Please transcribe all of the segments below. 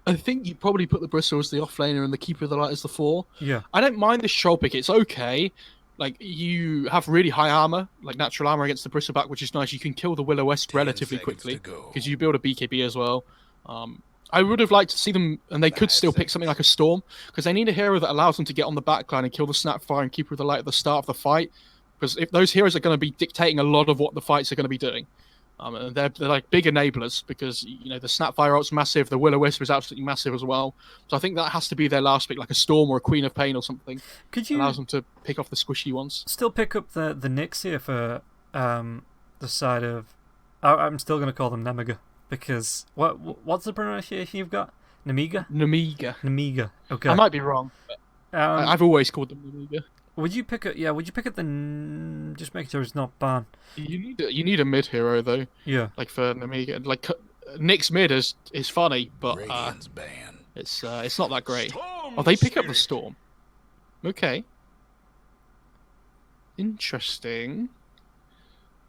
I think you probably put the Bristle as the offlaner and the Keeper of the Light as the 4. Yeah. I don't mind this troll pick. It's okay. Like, you have really high armor, like natural armor against the Bristleback, which is nice. You can kill the Will-O-Wisp relatively quickly because you build a BKB as well. I would have liked to see them, and they could still pick something like a Storm, because they need a hero that allows them to get on the backline and kill the Snapfire and Keeper of the Light at the start of the fight. Because if those heroes are going to be dictating a lot of what the fights are going to be doing. And they're like big enablers because the Snapfire ult's massive, the Will-O-Wisp is absolutely massive as well. So I think that has to be their last pick, like a Storm or a Queen of Pain or something. Could you allows them to pick off the squishy ones. Still pick up the Nyx here for the side of? I'm still going to call them Nemiga because what's the pronunciation you've got? Nemiga. Nemiga. Okay. I might be wrong. But I've always called them Nemiga. Would you pick up? Yeah. Would you pick up the? Just making sure it's not ban. You need a mid hero though. Yeah. Like for Nemiga, like Nyx mid is funny, but it's not that great. Oh, they pick up the Storm. Okay. Interesting.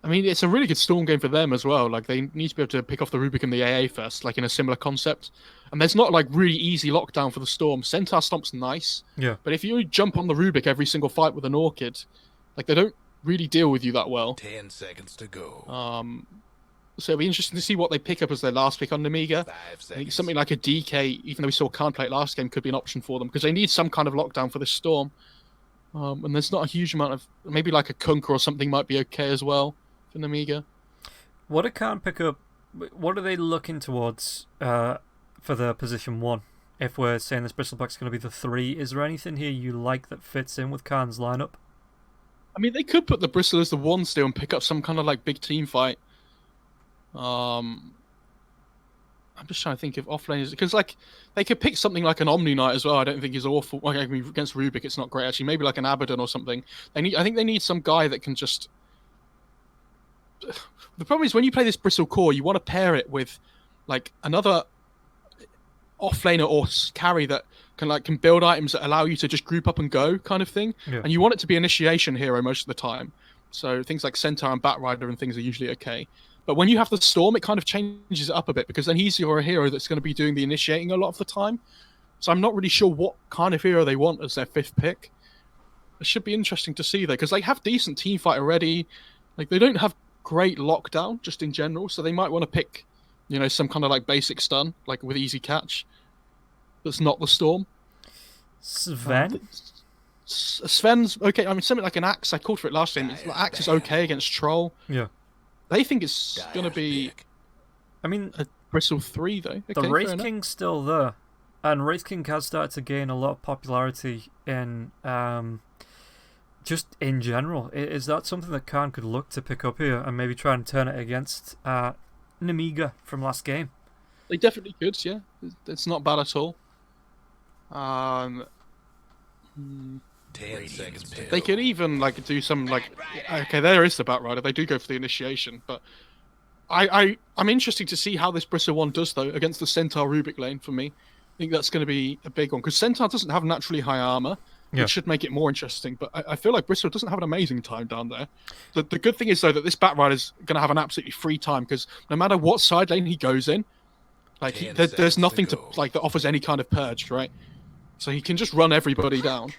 I mean, it's a really good Storm game for them as well. Like, they need to be able to pick off the Rubik and the AA first, like in a similar concept. And there's not, like, really easy lockdown for the Storm. Centaur Stomp's nice. Yeah. But if you jump on the Rubik every single fight with an Orchid, like, they don't really deal with you that well. 10 seconds to go. So it'll be interesting to see what they pick up as their last pick on Nemiga. I think something like a DK, even though we saw can't play it last game, could be an option for them, because they need some kind of lockdown for this Storm. And there's not a huge amount of... Maybe like a Kunkka or something might be okay as well for Nemiga. What I can't pick up... What are they looking towards for the position 1? If we're saying this Bristleback's going to be the 3, is there anything here you like that fits in with Khan's lineup? I mean, they could put the Bristle as the 1 still and pick up some kind of like big team fight. I'm just trying to think if offlane is... Because, like, they could pick something like an Omni Knight as well. I don't think he's awful. Like, I mean, against Rubik, it's not great, actually. Maybe like an Abaddon or something. I think they need some guy that can just... The problem is, when you play this Bristle core, you want to pair it with, like, another offlaner or carry that can build items that allow you to just group up and go, kind of thing. Yeah. And you want it to be initiation hero most of the time. So things like Centaur and Batrider and things are usually okay. But when you have the Storm, it kind of changes it up a bit, because then he's your hero that's going to be doing the initiating a lot of the time. So I'm not really sure what kind of hero they want as their 5th pick. It should be interesting to see, though, because they have decent team fight already. Like, they don't have great lockdown, just in general, so they might want to pick, some kind of, like, basic stun, like, with easy catch. That's not the Storm. Sven? Sven's okay. I mean, something like an Axe, I called for it last time. Axe is okay against Troll. Yeah. They think it's going to be... I mean... a Bristle 3, though. Okay, the Wraith King's still there. And Wraith King has started to gain a lot of popularity in... just in general. Is that something that Khan could look to pick up here and maybe try and turn it against Nemiga from last game? They definitely could, yeah. It's not bad at all. 10 seconds. They could even do some okay, there is the Batrider. They do go for the initiation, but I'm interested to see how this Bristle 1 does though against the Centaur Rubik lane. For me, I think that's going to be a big one, because Centaur doesn't have naturally high armor, which should make it more interesting. But I feel like Bristle doesn't have an amazing time down there. The good thing is though that this Batrider's going to have an absolutely free time, because no matter what side lane he goes in, there's nothing to that offers any kind of purge, right? So he can just run everybody down.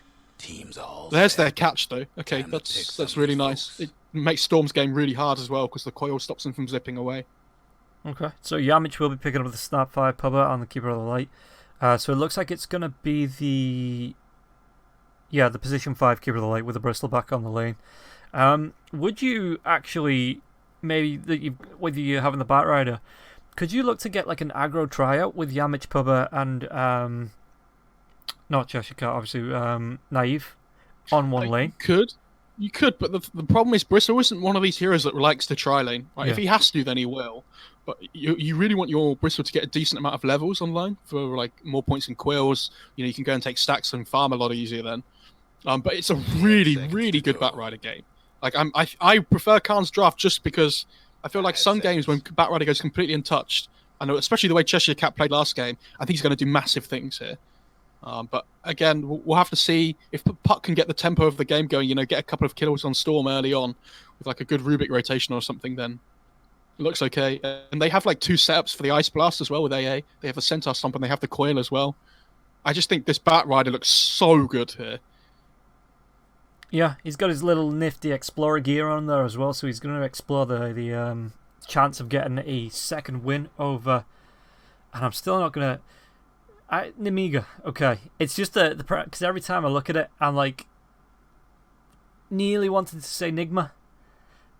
There's their catch, though. Okay, that's really nice. It makes Storm's game really hard as well, because the coil stops them from zipping away. Okay, so Yamich will be picking up the Snapfire Pubba on the Keeper of the Light. So it looks like it's going to be the position 5 Keeper of the Light with the Bristleback on the lane. Would you actually, maybe with you having the Batrider, could you look to get like an aggro tryout with Yamich Pubba and not Cheshire Cat, obviously, Naive on one lane? You could, but the problem is Bristle isn't one of these heroes that likes to tri lane. Right? Yeah. If he has to, then he will. But you really want your Bristle to get a decent amount of levels online for like more points in quills. You can go and take stacks and farm a lot easier then. But it's a really, really good Batrider game. Like I prefer Khan's draft just because I feel like some games when Batrider goes completely untouched, I know, especially the way Cheshire Cat played last game, I think he's going to do massive things here. But again, we'll have to see if Puck can get the tempo of the game going, get a couple of kills on Storm early on with like a good Rubik rotation or something, then It looks okay. And they have like 2 setups for the Ice Blast as well with AA. They have the Centaur Stomp and they have the Coil as well. I just think this Batrider looks so good here. Yeah, he's got his little nifty Explorer gear on there as well, so he's going to explore the chance of getting a second win over... And I'm still not going to... Nemiga, okay. It's just because every time I look at it, I'm like... Nearly wanted to say Nigma,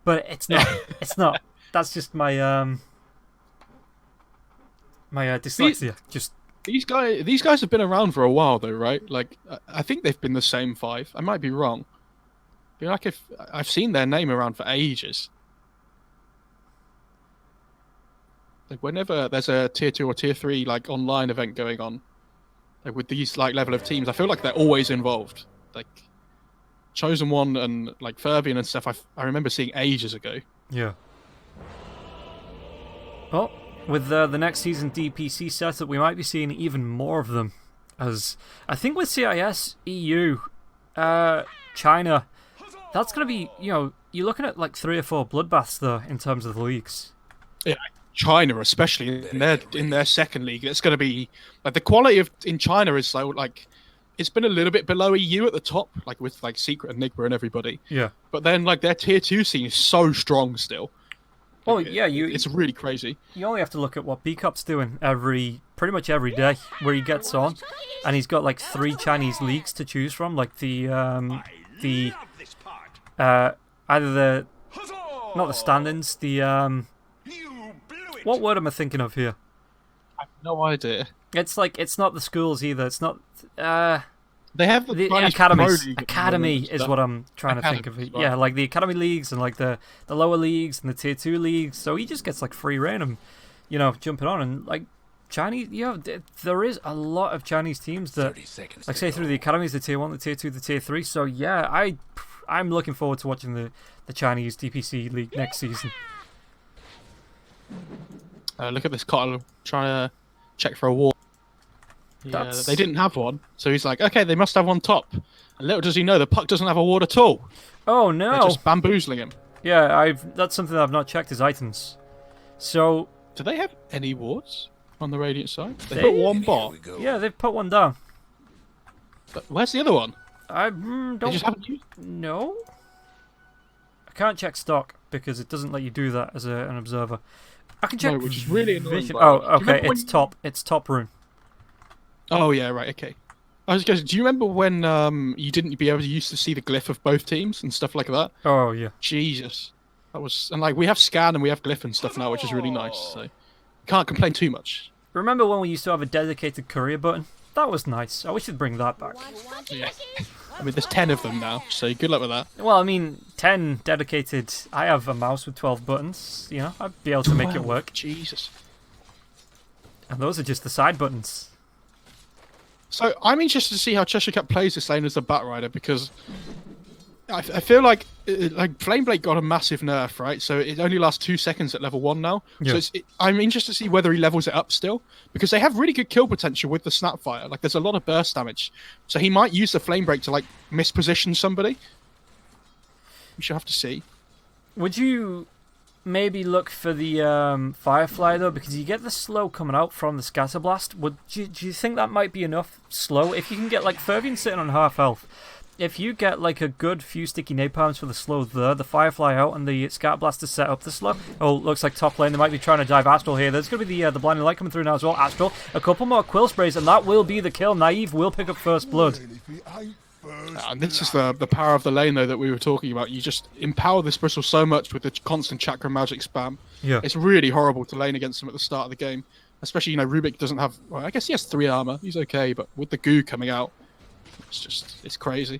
but it's not. It's not. That's just my dyslexia. These guys have been around for a while though, right? Like I think they've been the same 5. I might be wrong. I feel like if I've seen their name around for ages. Like whenever there's a tier 2 or tier 3 like online event going on, like with these like level of teams, I feel like they're always involved. Like Chosen One and like Furbian and stuff, I remember seeing ages ago. Yeah. Well, with the next season DPC setup, we might be seeing even more of them. As I think with CIS, EU, China, that's going to be, you're looking at like 3 or 4 bloodbaths though in terms of the leagues. Yeah, China especially in their second league, it's going to be like the quality in China is so like. It's been a little bit below EU at the top, like with like Secret and Enigma and everybody. Yeah. But then like their tier 2 scene is so strong still. Oh like, yeah, it's really crazy. You only have to look at what B-Cop's doing pretty much every day, where he gets on, and he's got like 3 Chinese leagues to choose from, like either the not the stand-ins, what word am I thinking of here? I have no idea. It's like it's not the schools either. It's not. They have the academies. Academy is what I'm trying to think of. Right. Yeah, like the academy leagues and like the lower leagues and the tier 2 leagues. So he just gets like free reign and jumping on and like Chinese. There is a lot of Chinese teams that like say through the academies, the tier 1, the tier 2, the tier 3. So yeah, I'm looking forward to watching the Chinese DPC league next season. Look at this Cottle trying to check for a ward. Yeah, they didn't have one, so he's like, okay, they must have one top. And little does he know, the puck doesn't have a ward at all. Oh no! They're just bamboozling him. Yeah, that's something that I've not checked his items. So, do they have any wards on the Radiant side? They put one bot. Yeah, they've put one down. But where's the other one? I don't. They just haven't used. No. I can't check stock because it doesn't let you do that as an observer. I can check. No, which is really annoying. Oh, okay. It's top. It's top rune. Oh yeah, right. Okay. I was going. Do you remember when you didn't be able to used to see the glyph of both teams and stuff like that? Oh yeah. Jesus, that was and like we have scan and we have glyph and stuff now, which is really nice. So can't complain too much. Remember when we used to have a dedicated courier button? That was nice. I wish they'd bring that back. Yeah. I mean, there's 10 of them now, so good luck with that. Well, I mean, 10 dedicated. I have a mouse with 12 buttons. I'd be able to make it work. Jesus. And those are just the side buttons. So I'm interested to see how Cheshire Cat plays this lane as a Batrider because I feel like Flameblade got a massive nerf, right? So it only lasts 2 seconds at level 1 now. Yeah. So I'm interested to see whether he levels it up still because they have really good kill potential with the Snapfire. Like there's a lot of burst damage, so he might use the Flame Break to like misposition somebody. We should have to see. Would you maybe look for the Firefly though, because you get the slow coming out from the Scatterblast? Do you think that might be enough slow? If you can get like Furbian sitting on half health. If you get like a good few sticky napalms for the slow there, the Firefly out and the Scatterblast to set up the slow. Oh, looks like top lane, they might be trying to dive Astral here. There's going to be the Blinding Light coming through now as well. Astral, a couple more Quill Sprays and that will be the kill. Naive will pick up first blood. And this is the power of the lane though that we were talking about. You just empower this Bristle so much with the constant Chakra Magic spam. Yeah. It's really horrible to lane against him at the start of the game. Especially, Rubik doesn't have... Well, I guess he has 3 armor. He's okay, but with the goo coming out, it's crazy.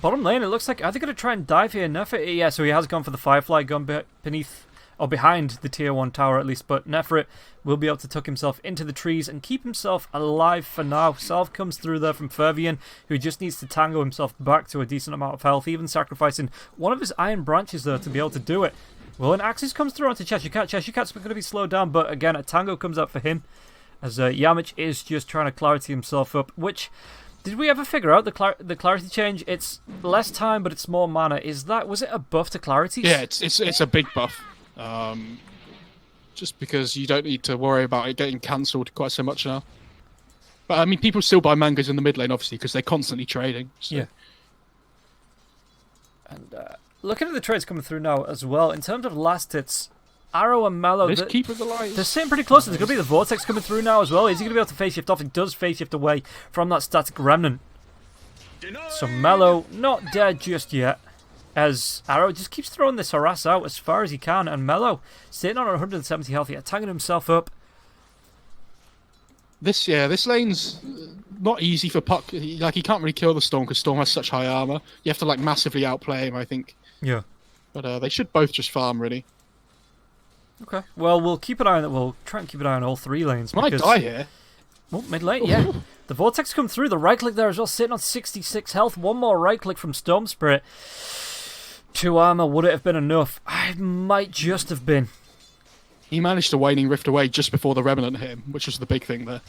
Bottom lane, it looks like, are they going to try and dive here? Nefrit, yeah, so he has gone for the Firefly gun beneath, or behind the tier 1 tower at least, but Nefrit will be able to tuck himself into the trees and keep himself alive for now. Salve comes through there from Furbian, who just needs to tango himself back to a decent amount of health, even sacrificing one of his iron branches there to be able to do it. Well, an Axis comes through onto Cheshire Cat. Cheshire Cat's going to be slowed down, but again, a tango comes up for him, as Yamich is just trying to clarity himself up, which... Did we ever figure out the clarity change? It's less time, but it's more mana. Was it a buff to clarity? Yeah, it's a big buff. just because you don't need to worry about it getting cancelled quite so much now. But I mean, people still buy mangas in the mid lane, obviously, because they're constantly trading. So. Yeah. And looking at the trades coming through now as well, in terms of last hits, Arrow and Mallow, This Keeper of the Light. they're sitting pretty close. There's going to be the Vortex coming through now as well. Is he going to be able to phase shift off? He does phase shift away from that static remnant. So Mallow not dead just yet, as Arrow just keeps throwing this harass out as far as he can, and Mallow sitting on 170 health, yet tagging himself up. This lane's not easy for Puck. He can't really kill the Storm because Storm has such high armor. You have to like massively outplay him, I think. Yeah. But they should both just farm really. Okay. Well, we'll try and keep an eye on all three lanes. Might die here. Oh, mid lane, yeah. The Vortex come through. The right click there as well, sitting on 66 health. One more right click from Storm Spirit. 2 armor, would it have been enough? I might just have been. He managed to Waning Rift away just before the Remnant hit him, which was the big thing there.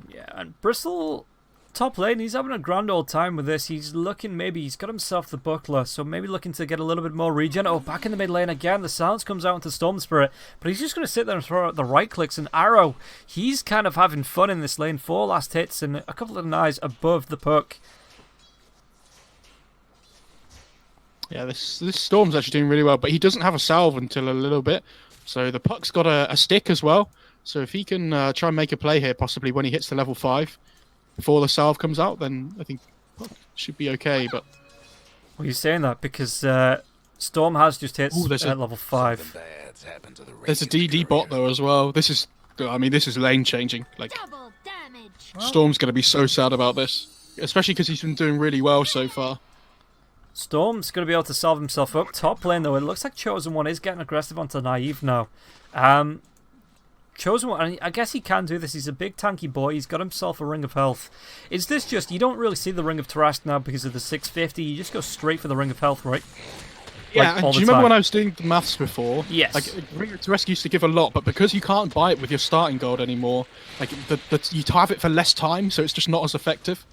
Yeah, and Bristol, top lane, he's having a grand old time with this. He's looking, he's got himself the Buckler, so maybe looking to get a little bit more regen. Oh, back in the mid lane again. The silence comes out into Storm Spirit, but he's just going to sit there and throw out the right clicks. And Arrow, he's kind of having fun in this lane. 4 last hits and a couple of knives above the puck. Yeah, this Storm's actually doing really well, but he doesn't have a salve until a little bit. So the Puck's got a stick as well. So if he can try and make a play here, possibly when he hits the level 5, before the salve comes out, then I think Puck should be okay. But Well, you're saying that because Storm has just hit at level 5. There's a DD bot though as well. This is lane changing. Like Storm's going to be so sad about this, especially because he's been doing really well so far. Storm's going to be able to salve himself up. Top lane, though, it looks like Chosen One is getting aggressive onto Naive now. Chosen One, I guess he can do this. He's a big tanky boy. He's got himself a Ring of Health. Is this just... You don't really see the Ring of Tarask now because of the 650. You just go straight for the Ring of Health, right? Yeah, do you remember when I was doing the maths before? Yes. Like, Ring of Tarask used to give a lot, but because you can't buy it with your starting gold anymore, like you have it for less time, so it's just not as effective.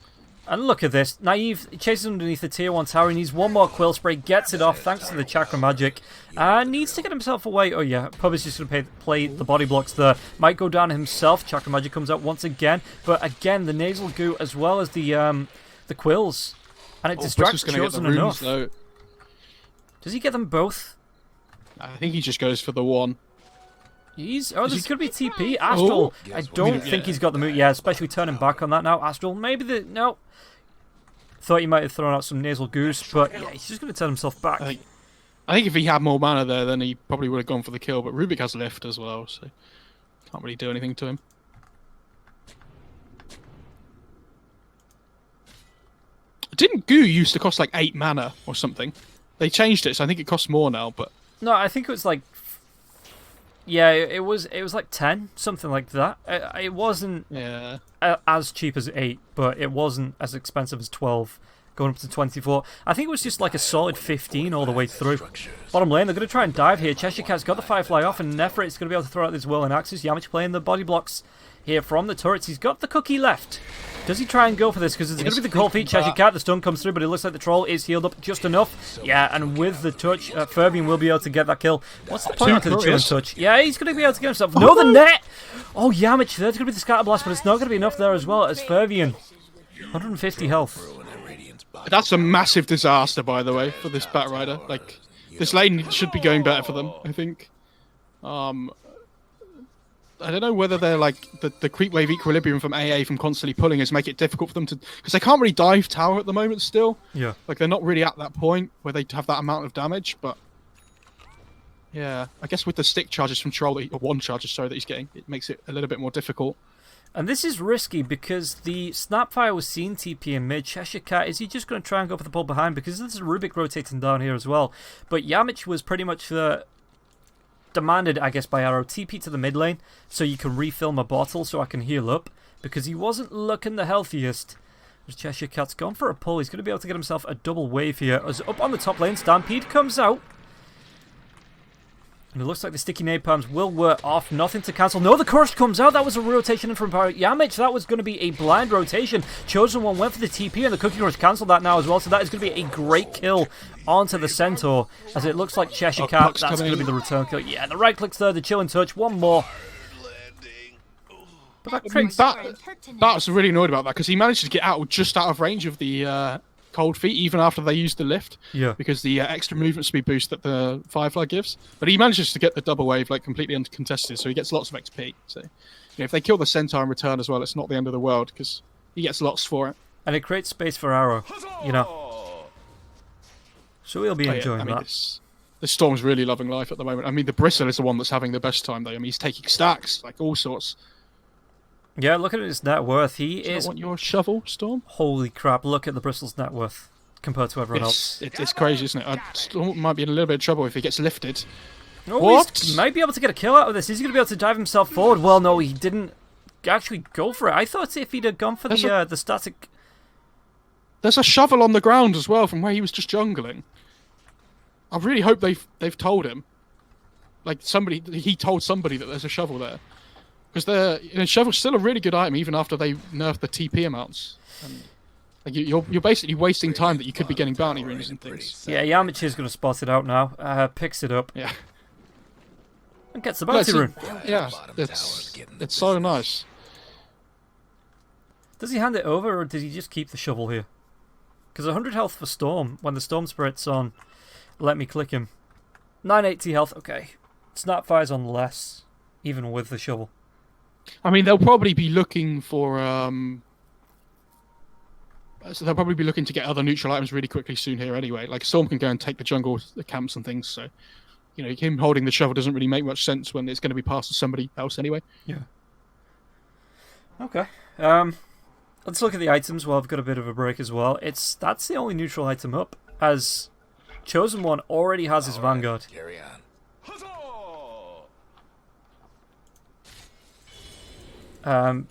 And look at this. Naive chases underneath the tier 1 tower. He needs one more Quill Spray. Gets it off thanks to the Chakra Magic. Needs to get himself away. Oh yeah, Pub is just going to play the body blocks there. Might go down himself. Chakra Magic comes out once again. But again, the Nasal Goo as well as the Quills. And it distracts Chosen enough. Though. Does he get them both? I think he just goes for the one. There's going to be TP. Astral, I don't think he's got the move. Yeah, especially turning back on that now. Astral, no. Thought he might have thrown out some Nasal Goose, but yeah, he's just going to turn himself back. I think if he had more mana there, then he probably would have gone for the kill, but Rubik has lift as well, so can't really do anything to him. Didn't Goo used to cost like 8 mana or something? They changed it, so I think it costs more now, but... No, I think it was like... Yeah, it was like 10, something like that. It wasn't as cheap as 8, but it wasn't as expensive as 12, going up to 24. I think it was just like a solid 15 all the way through. Bottom lane, they're going to try and dive here. Cheshire Cat's got the Firefly off, and Nefrit's going to be able to throw out this Whirling Axes. Yamich playing the body blocks here from the turrets. He's got the cookie left. Does he try and go for this? Because it's going to be the Cold Feet. Cheshire Cat, the stun comes through, but it looks like the troll is healed up just enough. Yeah, and with the touch, Fervian will be able to get that kill. What's the point after the chilling touch? Yeah, he's going to be able to get himself... No, the net! Oh, Yamich, there's going to be the Scatter Blast, but it's not going to be enough there as well as Fervian. 150 health. That's a massive disaster, by the way, for this Batrider. Like, this lane should be going better for them, I think. I don't know whether they're like the creep wave equilibrium from AA from constantly pulling is make it difficult for them to, because they can't really dive tower at the moment still. Yeah. Like they're not really at that point where they have that amount of damage, but yeah, I guess with the stick charges from Troll, or one charge, sorry, that he's getting, it makes it a little bit more difficult. And this is risky because the Snapfire was seen TP in mid. Cheshire Cat, is he just going to try and go for the pull behind? Because there's a Rubik rotating down here as well. But Yamich was pretty much demanded, I guess, by Arrow, TP to the mid lane so you can refill my bottle so I can heal up, because he wasn't looking the healthiest. As Cheshire Cat's gone for a pull, he's going to be able to get himself a double wave here. As up on the top lane, Stampede comes out. And it looks like the sticky napalms will wear off. Nothing to cancel. No, the curse comes out. That was a rotation in from Yamich. That was going to be a blind rotation. Chosen One went for the TP, and the Cookie Crush cancelled that now as well. So that is going to be a great kill onto the Centaur. As it looks like Cheshire Cat. That's going to be the return kill. Yeah, the right click's there. The chilling touch. One more. But that was really annoyed about that because he managed to get just out of range of the cold feet even after they used the lift. Yeah. Because the extra movement speed boost that the Firefly gives. But he manages to get the double wave like completely uncontested, so he gets lots of XP. So if they kill the Centaur in return as well, it's not the end of the world because he gets lots for it. And it creates space for Arrow, you know. So we'll be enjoying that. The Storm's really loving life at the moment. I mean, the Bristle is the one that's having the best time though. I mean, he's taking stacks, like all sorts. Yeah, look at his net worth. He is. Want your shovel, Storm? Holy crap! Look at the Bristle's net worth compared to everyone else. It's crazy, isn't it? Storm might be in a little bit of trouble if he gets lifted. Oh, what? He might be able to get a kill out of this. He's going to be able to dive himself forward. Well, no, he didn't actually go for it. I thought if he'd have gone for the static. There's a shovel on the ground as well from where he was just jungling. I really hope they've told him. Like he told somebody that there's a shovel there. Because shovel's still a really good item even after they nerfed the TP amounts. And, like, you're basically wasting time that you could be getting bounty runes and things. Yeah, Yamich is going to spot it out now. Picks it up. Yeah. And gets the bounty rune. Yeah, it's so nice. Does he hand it over or does he just keep the shovel here? Because 100 health for Storm. When the Storm Spirit's on, let me click him. 980 health, okay. Snapfire's on less, even with the shovel. I mean, they'll probably be looking for so they'll probably be looking to get other neutral items really quickly soon here anyway. Like Storm can go and take the jungle, the camps and things, so him holding the shovel doesn't really make much sense when it's going to be passed to somebody else anyway. Yeah. Okay. Let's look at the items while I've got a bit of a break as well. That's the only neutral item up, as Chosen One already has his Vanguard. Carry on.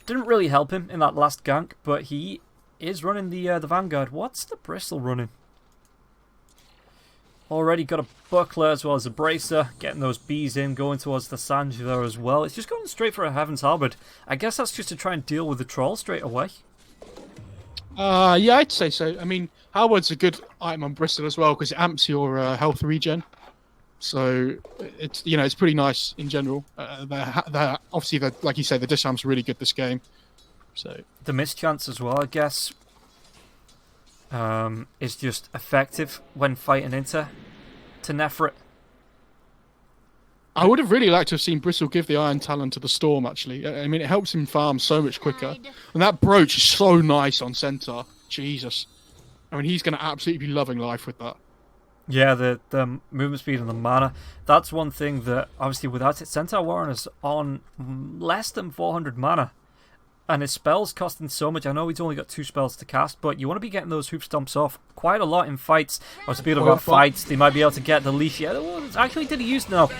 Didn't really help him in that last gank, but he is running the Vanguard. What's the Bristle running? Already got a Buckler as well as a Bracer, getting those bees in, going towards the Sanj there as well. It's just going straight for a Heaven's Halberd. I guess that's just to try and deal with the Troll straight away. Yeah, I'd say so. I mean, Halberd's a good item on Bristle as well because it amps your health regen. So it's it's pretty nice in general. Obviously, like you say, the disamp's really good this game. So the mischance as well, I guess, is just effective when fighting into Nefrit. I would have really liked to have seen Bristle give the Iron Talon to the Storm. Actually, I mean, it helps him farm so much quicker. And that brooch is so nice on Centaur. Jesus, I mean, he's going to absolutely be loving life with that. Yeah, the movement speed and the mana. That's one thing that, obviously, without it, Centaur Warren is on less than 400 mana. And his spells costing so much. I know he's only got 2 spells to cast, but you want to be getting those hoof stomps off quite a lot in fights. Or speaking about fights, they might be able to get the leash. Yeah, actually, did he use no?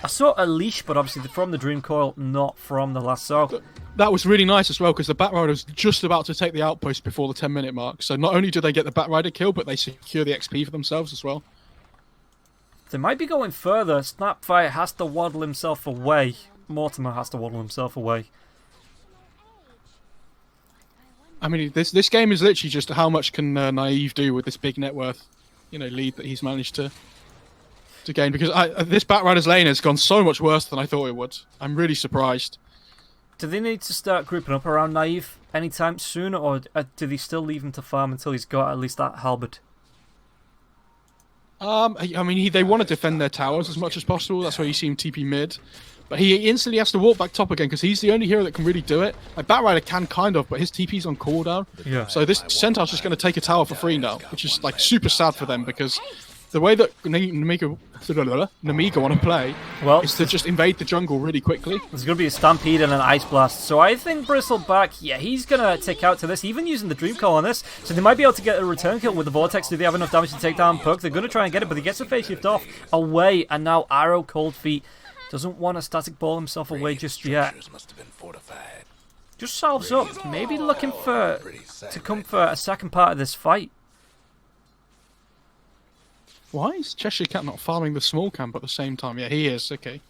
I saw a leash, but obviously from the Dream Coil, not from the lasso. That was really nice as well, because the Batrider was just about to take the outpost before the 10-minute mark. So not only do they get the Batrider kill, but they secure the XP for themselves as well. They might be going further. Snapfire has to waddle himself away. Mortimer has to waddle himself away. I mean, this game is literally just how much can Naive do with this big net worth, lead that he's managed to gain. Because this Batrider's lane has gone so much worse than I thought it would. I'm really surprised. Do they need to start grouping up around Naive anytime soon, or do they still leave him to farm until he's got at least that halberd? I mean, they want to defend their towers as much as possible. That's why you see him TP mid. But he instantly has to walk back top again because he's the only hero that can really do it. Like, Batrider can kind of, but his TP's on cooldown. Yeah. So this Centaur's just going to take a tower for free now, which is like super sad for them because the way that Nemiga want to play is to just invade the jungle really quickly. There's going to be a Stampede and an Ice Blast. So I think Bristleback, yeah, he's going to take out to this, even using the Dream Call on this. So they might be able to get a return kill with the Vortex. Do they have enough damage to take down Puck? They're going to try and get it, but he gets the face shift off away. And now Arrow Cold Feet doesn't want to static ball himself away just yet. Just salves up. Maybe looking to come for a second part of this fight. Why is Cheshire Cat not farming the small camp at the same time? Yeah, he is. Okay.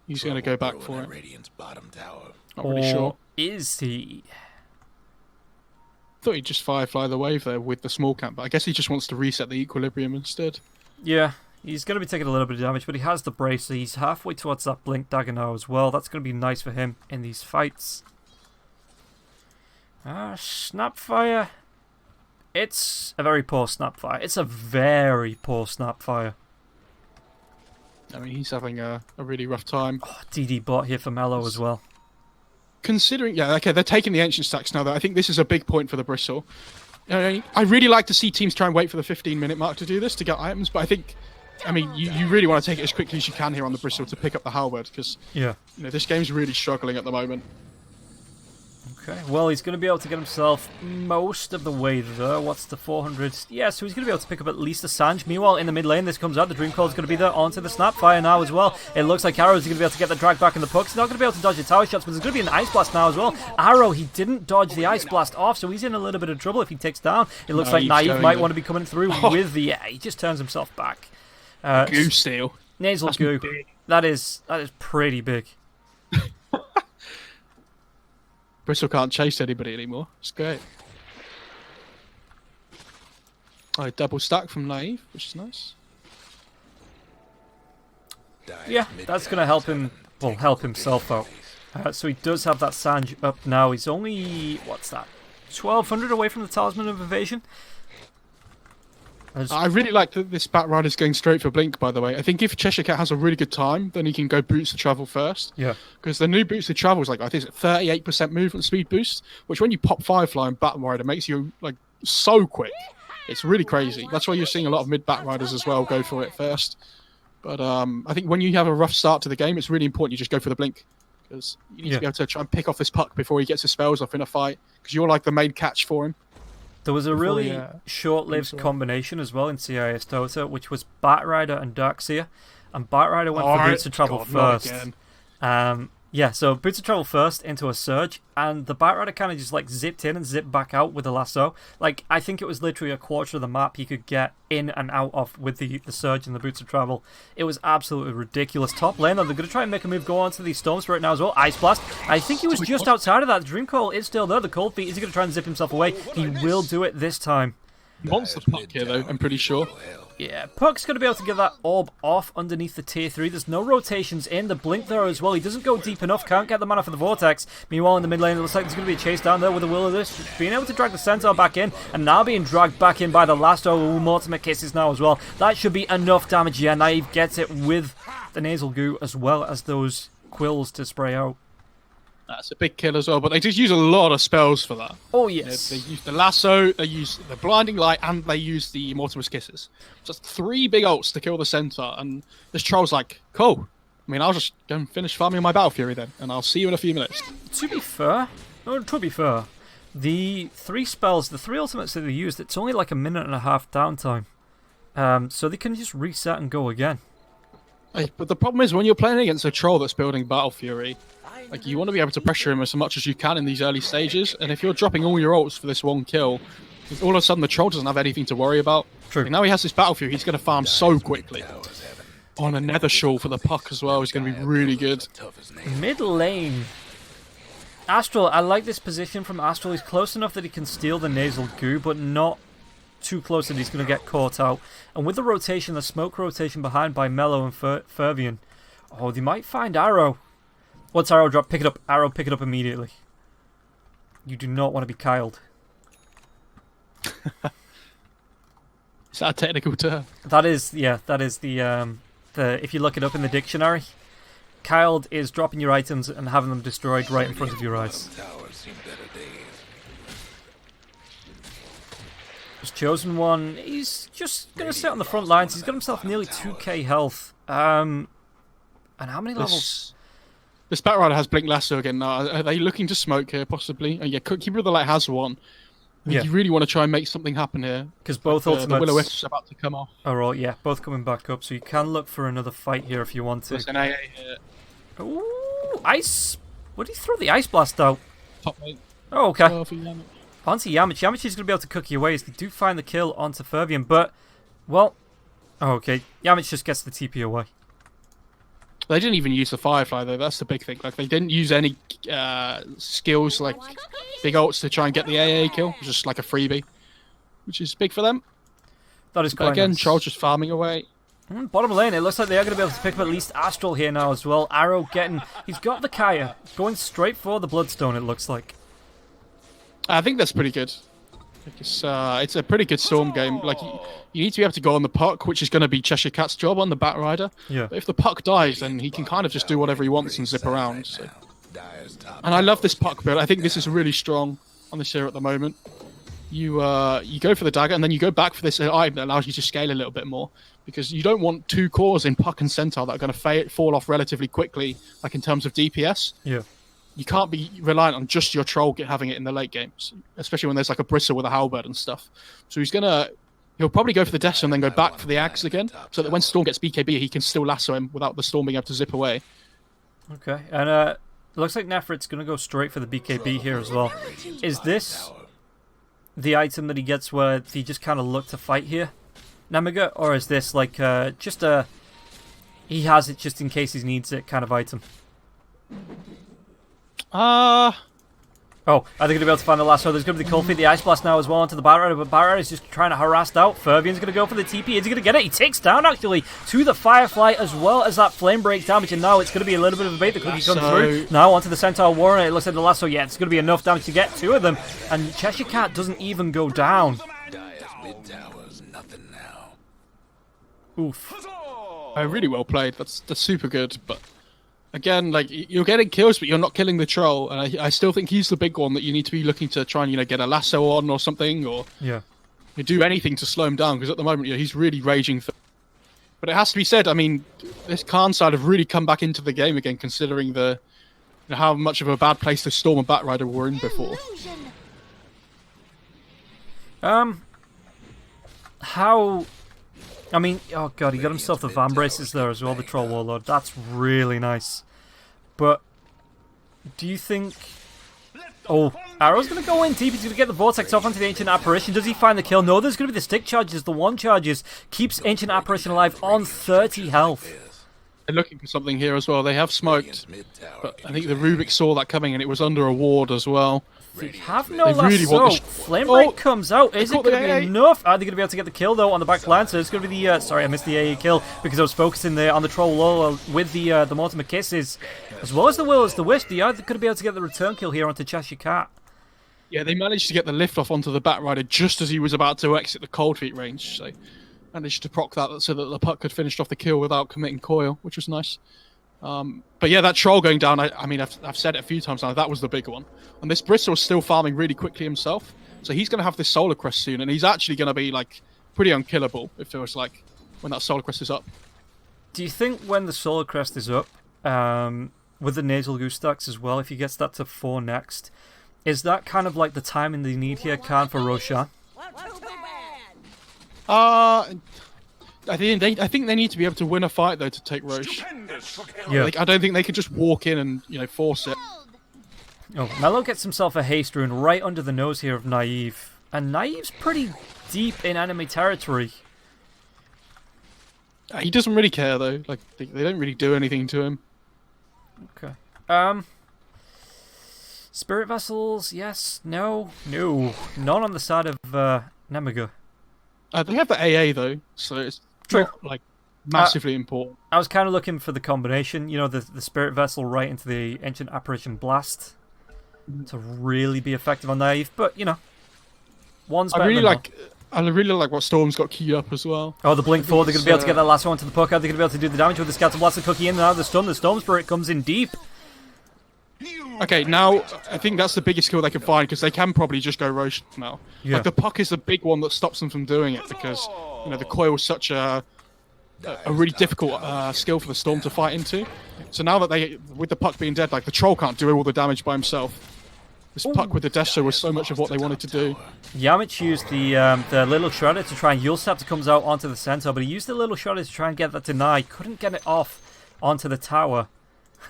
He's going to go back for it. Radiant's bottom tower. Not really sure. Is he? Thought he'd just Firefly the wave there with the small camp, but I guess he just wants to reset the equilibrium instead. Yeah, he's going to be taking a little bit of damage, but he has the brace, so he's halfway towards that Blink Dagger now as well. That's going to be nice for him in these fights. Snapfire. It's a very poor Snapfire. It's a very poor Snapfire. I mean, he's having a really rough time. Oh, DD bot here for Mellow as well. Considering, yeah, okay, they're taking the ancient stacks now, though. I think this is a big point for the Bristle. I really like to see teams try and wait for the 15-minute mark to do this, to get items, but I mean, you really want to take it as quickly as you can here on the Bristle to pick up the Halberd, because this game's really struggling at the moment. Okay, well, he's going to be able to get himself most of the way there. What's the 400? Yeah, so he's going to be able to pick up at least a Sange. Meanwhile, in the mid lane, this comes out. The Dream Coil is going to be there onto the Snapfire now as well. It looks like Arrow's going to be able to get the drag back in the puck. He's not going to be able to dodge the tower shots, but there's going to be an Ice Blast now as well. Arrow, he didn't dodge the Ice Blast off, so he's in a little bit of trouble if he takes down. It looks like Naive might want to be coming through with the... Yeah, he just turns himself back. Goo steal. Nasal Goo. That is pretty big. Bristle can't chase anybody anymore. It's great. Oh, double stack from Naive, which is nice. Yeah, that's going to help him, well, help himself out. So he does have that Sange up now. He's only, what's that, 1,200 away from the Talisman of Evasion. I really like that this Batrider's going straight for Blink, by the way. I think if Cheshire Cat has a really good time, then he can go Boots of Travel first. Yeah. Because the new Boots of Travel is like, I think it's 38% movement speed boost, which when you pop Firefly and Batrider makes you like so quick. It's really crazy. That's why you're seeing a lot of mid Batriders as well go for it first. But I think when you have a rough start to the game, it's really important you just go for the Blink. Because you need to be able to try and pick off this puck before he gets his spells off in a fight. Because you're like the main catch for him. There was a really short-lived combination as well in CIS Dota, which was Batrider and Darkseer. And Batrider went for Boots of Travel first. Yeah, so Boots of Travel first into a Surge, and the Batrider kind of just like zipped in and zipped back out with the lasso. Like, I think it was literally a quarter of the map he could get in and out of with the Surge and the Boots of Travel. It was absolutely ridiculous. Top lane, though, they're going to try and make a move, go on to these Storms right now as well. Ice Blast. I think he was just outside of that. Dream Coil is still there. The Cold Feet, is he going to try and zip himself away? He will do it this time. He wants the puck here, though, I'm pretty sure. Yeah, Puck's going to be able to get that orb off underneath the tier 3. There's no rotations in. The Blink there as well. He doesn't go deep enough. Can't get the mana for the Vortex. Meanwhile, in the mid lane, it looks like there's going to be a chase down there with the Will-O-Wisp. Being able to drag the Centaur back in, and now being dragged back in by the last Ultimate Kisses now as well. That should be enough damage. Yeah, Naive gets it with the Nasal Goo as well as those quills to spray out. That's a big kill as well, but they just use a lot of spells for that. Oh, yes. They use the Lasso, they use the Blinding Light, and they use the Mortimer's Kisses. Just 3 big ults to kill the Centaur, and this Troll's like, cool. I mean, I'll just go and finish farming my Battle Fury then, and I'll see you in a few minutes. To be fair, the 3 spells, the 3 ultimates that they used, it's only like a minute and a half downtime. So they can just reset and go again. Hey, but the problem is when you're playing against a Troll that's building Battle Fury, like, you want to be able to pressure him as much as you can in these early stages, and if you're dropping all your ults for this one kill, all of a sudden the Troll doesn't have anything to worry about. True. Like, now he has this Battle Fury, he's going to farm so quickly. On a Nether Shawl for the puck as well is going to be really good. Mid lane. Astral, I like this position from Astral. He's close enough that he can steal the Nasal Goo, but not too close that he's going to get caught out. And with the rotation, the smoke rotation behind by Mellow and Fervian, oh, they might find Arrow. Once Arrow drop, pick it up. Arrow, pick it up immediately. You do not want to be Kyled. Is that a technical term? That is, yeah, that is the if you look it up in the dictionary, Kyled is dropping your items and having them destroyed right in front of your eyes. This Chosen One, he's just going to sit on the front lines. He's got himself nearly 2k health. And how many levels? This Batrider has Blink Lasso again now. Are they looking to smoke here, possibly? Yeah, Keeper of the Light has one. You really want to try and make something happen here. Because both ultimates... The Will-O-Wisp about to come off. Are all, yeah, both coming back up. So you can look for another fight here if you want to. There's an AA here. Ooh, ice... What did he throw the Ice Blast out? Top lane. Oh, okay. For Yamich. Onto Yamich. Yamich is going to be able to cook you away as they do find the kill onto Fervian. But, well, Oh, okay. Yamich just gets the TP away. They didn't even use the Firefly though. That's the big thing. Like they didn't use any skills like big ults to try and get the AA kill. It was just like a freebie, which is big for them. That is But quite again, nice. Troll's just farming away. Bottom lane, it looks like they are going to be able to pick up at least Astral here now as well. Arrow getting... He's got the Kaya. Going straight for the Bloodstone, it looks like. I think that's pretty good. It's a pretty good Storm game. Like you need to be able to go on the puck, which is going to be Cheshire Cat's job on the Bat Rider. Yeah. But if the puck dies, then he can kind of just do whatever he wants and zip around. So. And I love this puck build. I think this is really strong on this hero at the moment. You go for the dagger, and then you go back for this item that allows you to scale a little bit more. Because you don't want two cores in puck and centaur that are going to fall off relatively quickly, like in terms of DPS. Yeah. You can't be reliant on just your troll having it in the late games, especially when there's like a bristle with a halberd and stuff. So he'll probably go for the Death and then go back for the Axe again, so that when Storm gets BKB, he can still lasso him without the Storm being able to zip away. Okay, and it looks like Nefrit's going to go straight for the BKB here as well. Is this the item that he gets where he just kind of look to fight here, Nemiga, or is this like just a he has it just in case he needs it kind of item? Oh, are they going to be able to find the lasso? There's going to be the cold feet, the ice blast now as well onto the Bat Rider, but Bat Rider is just trying to harass out. Fervian's going to go for the TP. Is he going to get it? He takes down actually to the Firefly as well as that flame break damage, and now it's going to be a little bit of a bait. The cookie comes through. Now onto the Centaur Warrior. It looks like the lasso. Yeah, it's going to be enough damage to get two of them, and Cheshire Cat doesn't even go down. Oof. Really well played. That's super good, but. Again, like you're getting kills, but you're not killing the troll, and I still think he's the big one that you need to be looking to try and get a lasso on or something, or do anything to slow him down because at the moment he's really raging. But it has to be said, I mean, this Khan side have really come back into the game again, considering how much of a bad place the Storm and Bat Rider were in before. How? I mean, oh god, he got himself the Van Braces there as well, the Troll Warlord. That's really nice. But, do you think... Oh, Arrow's going to go in deep. He's going to get the Vortex off onto the Ancient Apparition. Does he find the kill? No, there's going to be the stick charges. The one charges keeps Ancient Apparition alive on 30 health. They're looking for something here as well. They have smoked, but I think the Rubik saw that coming and it was under a ward as well. They have no lasso. Flame Break comes out. Is it going to be enough? Are they going to be able to get the kill though on the back line? So it's going to be the sorry, I missed the AA kill because I was focusing there on the Troll Lola with the Mortimer Kisses, as well as the Will as the Wisp. They are going to be able to get the return kill here onto Cheshire Cat. Yeah, they managed to get the lift off onto the Bat Rider just as he was about to exit the Cold Feet range. So managed to proc that so that the puck could finish off the kill without committing coil, which was nice. But yeah, that troll going down, I mean, I've said it a few times now, that was the big one. And this Bristol's still farming really quickly himself, so he's going to have this Solar Crest soon, and he's actually going to be, like, pretty unkillable, it feels like, when that Solar Crest is up. Do you think when the Solar Crest is up, with the Nasal Goose stacks as well, if he gets that to 4 next, is that kind of like the timing they need here, Khan, for Roshan? I think they need to be able to win a fight, though, to take Roche. Yeah. Like, I don't think they could just walk in and, force it. Oh, Mello gets himself a haste rune right under the nose here of Naive. And Naive's pretty deep in enemy territory. He doesn't really care, though. Like, they don't really do anything to him. Okay. Spirit Vessels, yes, no. None on the side of Nemiga. They have the AA, though, so it's not, like, massively important. I was kind of looking for the combination, the Spirit Vessel right into the Ancient Apparition Blast to really be effective on Naive, but, one's better than none. I really like what Storm's got keyed up as well. Oh, the Blink 4, they're going to be able to get that lasso onto the puck. Are they going to be able to do the damage with the Scatter Blast and Cookie in and out of the stun? The Storm Spirit comes in deep. Okay, now I think that's the biggest skill they can find because they can probably just go Roche now. Yeah. Like the puck is the big one that stops them from doing it because the coil is such a really difficult skill for the Storm to fight into. So now that with the puck being dead, like the troll can't do all the damage by himself. This puck with the Death Show was so much of what they wanted to do. Yamich used the little shredder to try and Yule Scepter comes out onto the center, but he used the little shredder to try and get that deny. Couldn't get it off onto the tower.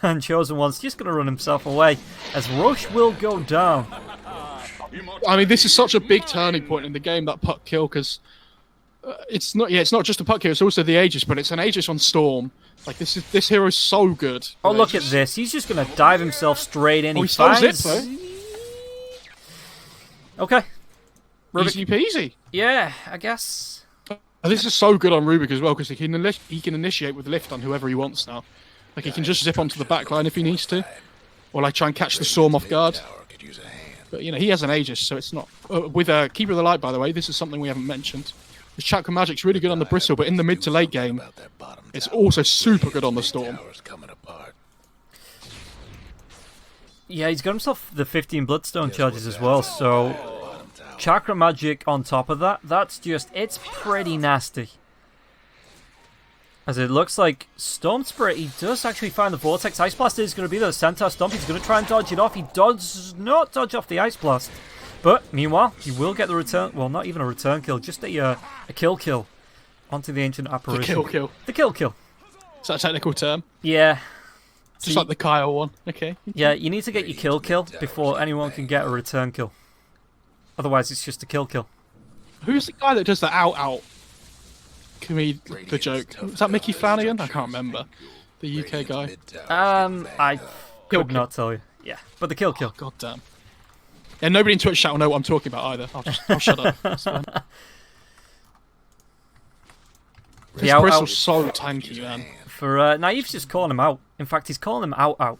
And Chosen One's just going to run himself away as Roche will go down. I mean, this is such a big turning point in the game, that puck kill, because It's not. Yeah, it's not just a puck here. It's also the Aegis, but it's an Aegis on Storm. Like this hero is so good. Oh, look at this! He's just gonna dive himself straight in. Oh, He he still finds. zips though. Okay. Rubik. Easy peasy. Yeah, I guess. And this is so good on Rubik as well because he can initiate with lift on whoever he wants now. Like he can just zip onto the back line if he needs to, or like try and catch the Storm off guard. But you know he has an Aegis, so it's not with a Keeper of the Light. By the way, this is something we haven't mentioned. The Chakra Magic's really good on the Bristle, but in the mid to late game, it's also super good on the Storm. Yeah, he's got himself the 15 Bloodstone charges as well, so Chakra Magic on top of that, it's pretty nasty. As it looks like Storm Spirit, he does actually find the Vortex. Ice Blast is going to be the Centaur Stomp. He's going to try and dodge it off. He does not dodge off the Ice Blast. But, meanwhile, he will get the return... Well, not even a return kill, just a kill onto the Ancient Apparition. The kill. The kill. Is that a technical term? Yeah. Just like the Kyle one. Okay. Yeah, you need to get your kill before anyone can get a return kill. Otherwise, it's just a kill. Who's the guy that does the out? The joke. Is that Mickey Flanagan? I can't remember. The UK guy. I could not tell you. Yeah, but the kill. Oh, God damn. Yeah, nobody in Twitch chat will know what I'm talking about either. I'll shut up. That's fine. This Bristle's so tanky, man. For Naive's just calling him out. In fact, he's calling him out.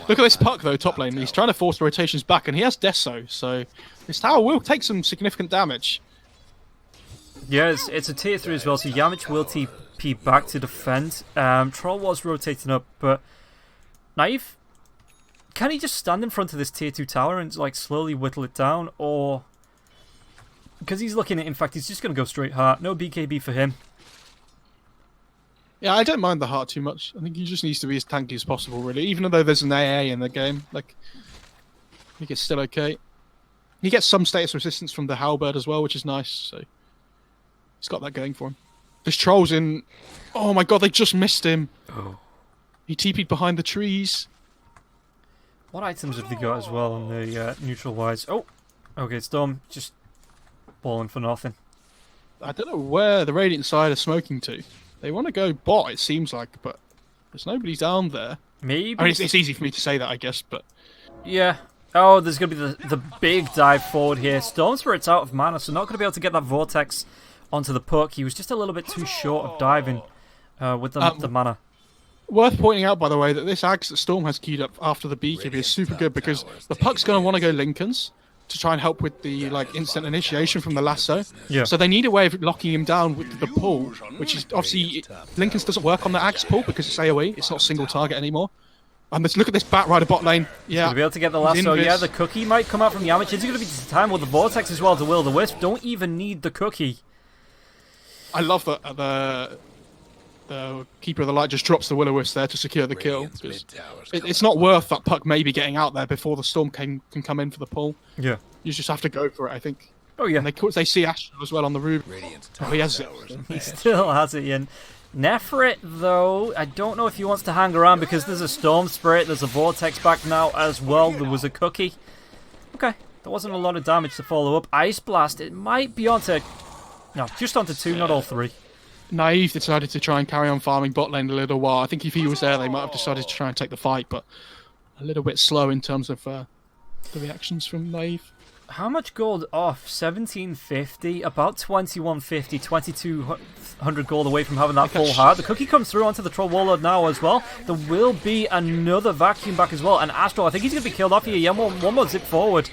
Look at this puck though, top lane. He's trying to force the rotations back, and he has Deso, so this tower will take some significant damage. Yeah, it's a tier 3 as well, so Yamich will TP back to defend. Troll was rotating up, but Naive, can he just stand in front of this tier 2 tower and like slowly whittle it down, or because he's looking at? In fact, he's just going to go straight heart. No BKB for him. Yeah, I don't mind the heart too much. I think he just needs to be as tanky as possible, really. Even though there's an AA in the game, like I think it's still okay. He gets some status resistance from the Halberd as well, which is nice. So he's got that going for him. This troll's in. Oh my god, they just missed him. Oh. He TP'd behind the trees. What items have they got as well on the neutral wise? Oh, okay, Storm just balling for nothing. I don't know where the Radiant side are smoking to. They want to go bot, it seems like, but there's nobody down there. Maybe. I mean, it's easy for me to say that, I guess, but yeah. Oh, there's going to be the big dive forward here. Storm Spirit's out of mana, so not going to be able to get that Vortex onto the puck. He was just a little bit too short of diving with the mana. Worth pointing out, by the way, that this Axe that Storm has queued up after the BKB is super good because the puck's going to want to go Lincolns to try and help with the instant initiation from the lasso. Yeah. So they need a way of locking him down with the pull, which is obviously Lincoln's doesn't work on the Axe pull because it's AoE. It's not single target anymore. And let's look at this Bat Rider bot lane. Yeah. Gonna be able to get the lasso. Yeah, the cookie might come out from Yamich. Is it going to be the time with the Vortex as well to will the Wisp? Don't even need the cookie. I love that the Keeper of the Light just drops the Will-O-Wisp there to secure the kill. It's not worth that puck maybe getting out there before the Storm can come in for the pull. Yeah. You just have to go for it, I think. Oh, yeah. And they see Astral as well on the roof. Oh, he has it. He still has it in. Nefrit, though, I don't know if he wants to hang around because there's a Storm Spirit, there's a Vortex back now as well, there was a cookie. Okay, there wasn't a lot of damage to follow up. Ice Blast, it might be onto... No, just onto 2, not all 3. Naive decided to try and carry on farming bot lane a little while. I think if he was there, they might have decided to try and take the fight, but a little bit slow in terms of the reactions from Naive. How much gold off? 1750, about 2150, 2200 gold away from having that full heart. The cookie comes through onto the Troll Warlord now as well. There will be another vacuum back as well. And Astral, I think he's going to be killed off here. Yeah, one more zip forward.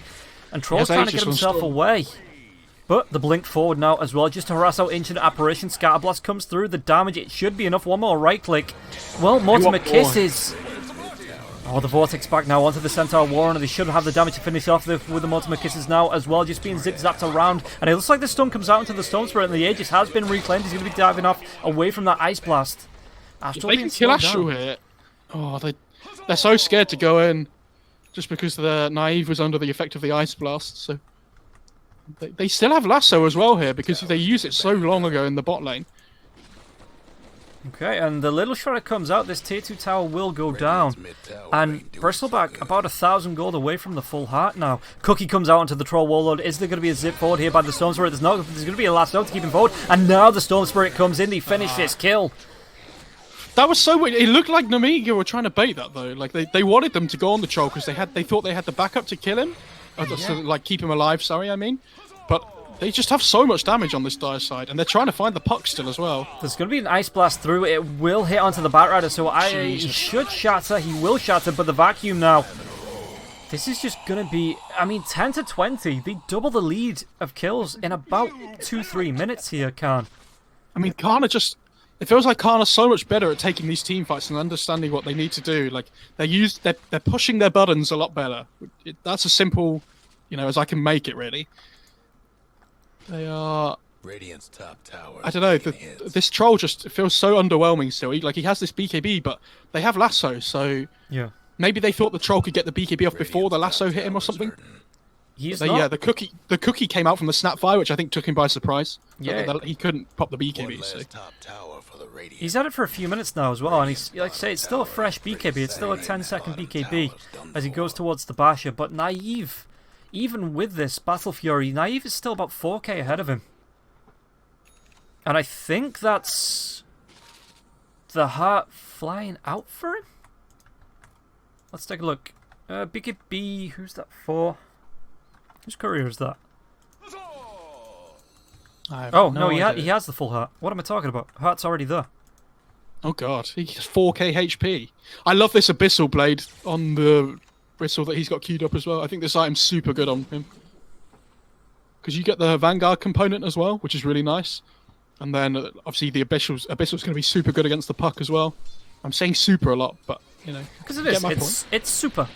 And Troll's trying to get himself away. But the blink forward now as well, just to harass out Ancient Apparition. Scatterblast comes through. The damage, it should be enough. One more right click. Well, Mortimer Kisses. Oh, the Vortex back now onto the Centaur Warren. They should have the damage to finish off with the Mortimer Kisses now as well, just being zip-zapped around. And it looks like the stun comes out into the Storm Spirit, and the Aegis has been reclaimed. He's going to be diving off away from that Ice Blast. Astral, they can kill Astral here. Oh, they're so scared to go in just because the Naive was under the effect of the Ice Blast. So they still have Lasso as well here because they used it so long ago in the bot lane. Okay, and the little shredder comes out. This tier 2 tower will go down. And Bristleback about 1,000 gold away from the full heart now. Cookie comes out onto the Troll Warlord. Is there going to be a zip forward here by the Storm Spirit? There's not. There's going to be a last note to keep him forward. And now the Storm Spirit comes in. They finish this kill. That was so weird. It looked like Nemiga were trying to bait that though. Like they wanted them to go on the Troll because they thought they had the backup to kill him, to, like keep him alive. Sorry, I mean, but they just have so much damage on this dire side, and they're trying to find the puck still as well. There's going to be an Ice Blast through. It will hit onto the Batrider, so he should shatter. He will shatter, but the vacuum now. This is just going to be, I mean, 10 to 20. They double the lead of kills in about 2-3 minutes here, Khan. I mean, Khan are just... It feels like Khan are so much better at taking these team fights and understanding what they need to do. Like, they're pushing their buttons a lot better. That's as simple, as I can make it, really. They are... Radiant's top tower. I don't know. This troll just feels so underwhelming still. He has this BKB, but they have lasso, so yeah. Maybe they thought the troll could get the BKB off before the lasso hit him or something. He's not. Yeah, the cookie came out from the snapfire, which I think took him by surprise. Yeah, he couldn't pop the BKB. So. He's had it for a few minutes now as well, and he's like I say, it's still a fresh BKB. It's still a 10-second BKB as he goes towards the Basher. But Naive, even with this Battle Fury, Naive is still about 4k ahead of him. And I think that's the heart flying out for him. Let's take a look. BKB, who's that for? Whose courier is that? Oh, no, he has the full heart. What am I talking about? Heart's already there. Oh god, he has 4k HP. I love this Abyssal Blade on the Bristle that he's got queued up as well. I think this item's super good on him. Because you get the Vanguard component as well, which is really nice. And then, obviously, the Abyssal's going to be super good against the puck as well. I'm saying super a lot, but, because it is. It's super.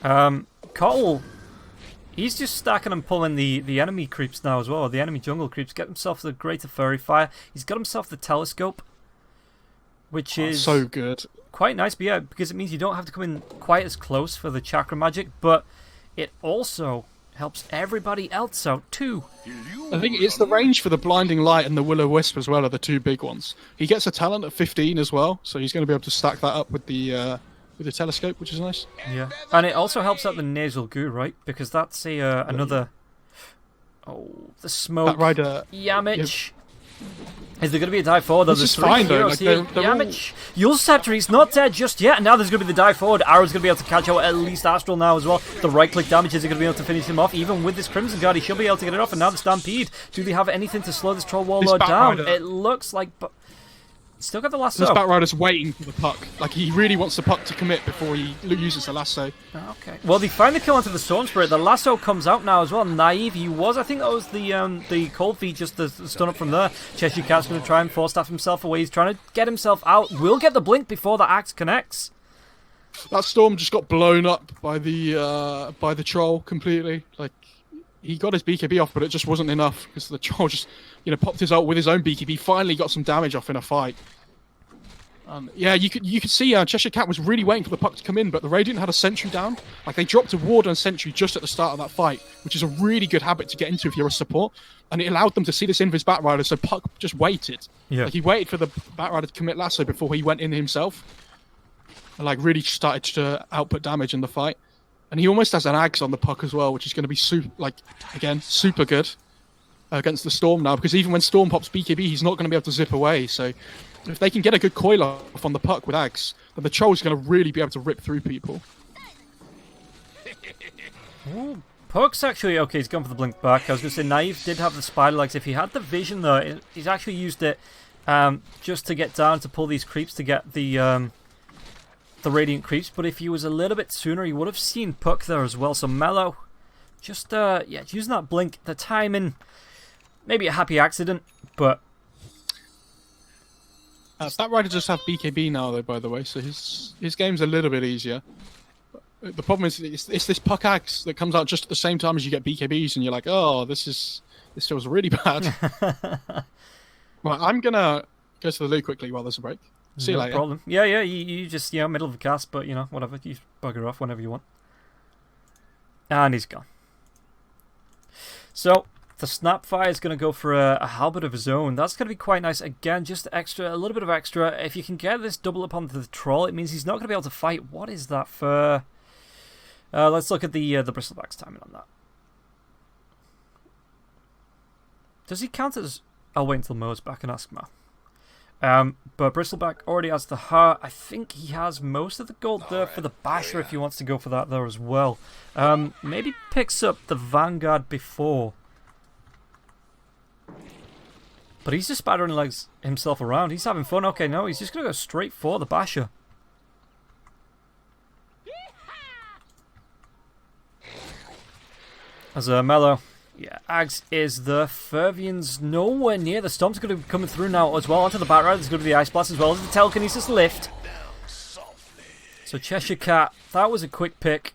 Cottle, he's just stacking and pulling the enemy creeps now as well, the enemy jungle creeps. Get himself the Greater Furry Fire. He's got himself the Telescope, which is so good. Quite nice, but yeah, because it means you don't have to come in quite as close for the chakra magic, but it also helps everybody else out too. I think it's the range for the Blinding Light and the Will-O-Wisp as well are the two big ones. He gets a talent at 15 as well, so he's going to be able to stack that up with the Telescope, which is nice. Yeah, and it also helps out the Nasal Goo, right? Because that's another... Oh, the smoke. Batrider. Yamich. Is there going to be a dive forward? This is fine though. Like Yamich. Yule Scepter, he's not dead just yet. And now there's going to be the dive forward. Arrow's going to be able to catch out at least Astral now as well. The right click damage is going to be able to finish him off. Even with this Crimson Guard, he should be able to get it off. And now the Stampede. Do they have anything to slow this Troll Warlord down? It looks like... Still got the lasso. This Batrider's waiting for the puck. Like, he really wants the puck to commit before he uses the lasso. Okay. Well, they find the kill onto the Storm Spirit. The lasso comes out now as well. Naive, he was. I think that was the Cold Feet, just the stun up from there. Cheshire Cat's going to try and force staff himself away. He's trying to get himself out. Will get the blink before the axe connects. That Storm just got blown up by the Troll completely. Like, he got his BKB off, but it just wasn't enough because the Troll just, popped his ult with his own BKB. Finally got some damage off in a fight. Yeah, you could see Cheshire Cat was really waiting for the puck to come in, but the Radiant had a sentry down. Like, they dropped a ward and sentry just at the start of that fight, which is a really good habit to get into if you're a support. And it allowed them to see this invis Batrider, so Puck just waited. Yeah. Like, he waited for the Batrider to commit lasso before he went in himself. And, like, really started to output damage in the fight. And he almost has an Axe on the Puck as well, which is going to be super good against the Storm now, because even when Storm pops BKB, he's not going to be able to zip away, so... If they can get a good coil off on the puck with Axe, then the Troll's going to really be able to rip through people. Ooh, Puck's actually... Okay, he's gone for the blink back. I was going to say, Naive did have the spider legs. If he had the vision, though, he's actually used it just to get down to pull these creeps to get the Radiant creeps. But if he was a little bit sooner, he would have seen Puck there as well. So Mellow, just using that blink, the timing, maybe a happy accident, but... Batrider just have BKB now, though, by the way, so his game's a little bit easier. The problem is, it's this Puck Axe that comes out just at the same time as you get BKBs, and you're like, oh, this feels really bad. Well, I'm gonna go to the loo quickly while there's a break. See you later. No problem. Yeah, you just, middle of the cast, but, whatever, you bugger off whenever you want. And he's gone. So, The Snapfire is going to go for a halberd of his own. That's going to be quite nice. Again, just extra, a little bit of extra. If you can get this double up onto the troll, it means he's not going to be able to fight. What is that for? Let's look at the bristleback's timing on that. Does he count as... I'll wait until Mo's back and ask Ma. But Bristleback already has the heart. I think he has most of the gold there for the Basher if he wants to go for that there as well. Maybe picks up the Vanguard before. But he's just spattering legs himself around. He's having fun. Okay, no, he's just going to go straight for the Basher. As a Mellow. Yeah, Ags is the Fervian's nowhere near. The Storm's going to be coming through now as well. Onto the Batrider, there's going to be the Ice Blast as well as the Telekinesis Lift. So Cheshire Cat, that was a quick pick.